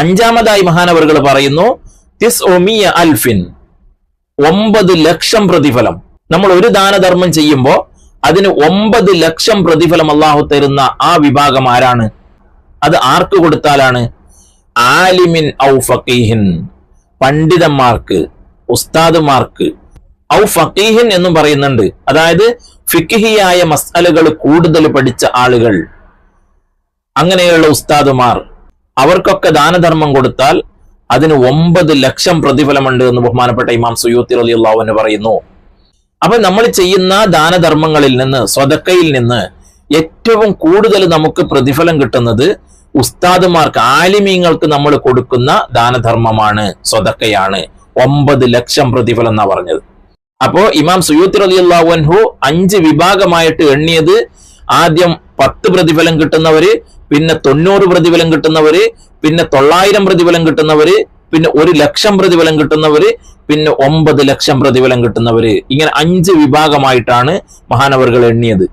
അഞ്ചാമതായി മഹാനവറുകൾ പറയുന്നു 9 ലക്ഷം പ്രതിഫലം. നമ്മൾ ഒരു ദാനധർമ്മം ചെയ്യുമ്പോൾ അതിന് 9 ലക്ഷം പ്രതിഫലം അള്ളാഹു തരുന്ന ആ വിഭാഗം ആരാണ്? അത് ആർക്ക് കൊടുത്താലാണ്? ആലിമിൻ ഔ ഫഖീഹിൻ, പണ്ഡിതന്മാർക്ക്, ഉസ്താദുമാർക്ക്. ഔ ഫഖീഹിൻ എന്നും പറയുന്നുണ്ട്. അതായത് ഫിഖ്ഹിയായ മസ്അലകൾ കൂടുതൽ പഠിച്ച ആളുകൾ, അങ്ങനെയുള്ള ഉസ്താദുമാർ, അവർക്കൊക്കെ ദാനധർമ്മം കൊടുത്താൽ അതിന് 9 ലക്ഷം പ്രതിഫലമുണ്ട് എന്ന് ബഹുമാനപ്പെട്ട ഇമാം സുയൂത്തി റളിയല്ലാഹു അൻഹു പറയുന്നു. അപ്പൊ നമ്മൾ ചെയ്യുന്ന ദാനധർമ്മങ്ങളിൽ നിന്ന്, സ്വതക്കയിൽ നിന്ന് ഏറ്റവും കൂടുതൽ നമുക്ക് പ്രതിഫലം കിട്ടുന്നത് ഉസ്താദുമാർക്ക്, ആലിമീങ്ങൾക്ക് നമ്മൾ കൊടുക്കുന്ന ദാനധർമ്മമാണ്, സ്വതക്കയാണ്. 9 ലക്ഷം പ്രതിഫലം എന്നാ പറഞ്ഞത്. അപ്പോ ഇമാം സുയൂത്തി റളിയല്ലാഹു അൻഹു 5 വിഭാഗമായിട്ട് എണ്ണിയത്, ആദ്യം 10 പ്രതിഫലം കിട്ടുന്നവര്, പിന്നെ 90 പ്രതിഫലം കിട്ടുന്നവര്, പിന്നെ 900 പ്രതിഫലം കിട്ടുന്നവര്, പിന്നെ 1 ലക്ഷം പ്രതിഫലം കിട്ടുന്നവര്, പിന്നെ 9 ലക്ഷം പ്രതിഫലം കിട്ടുന്നവര്. ഇങ്ങനെ 5 വിഭാഗമായിട്ടാണ് മഹാനവറുകൾ എണ്ണിയത്.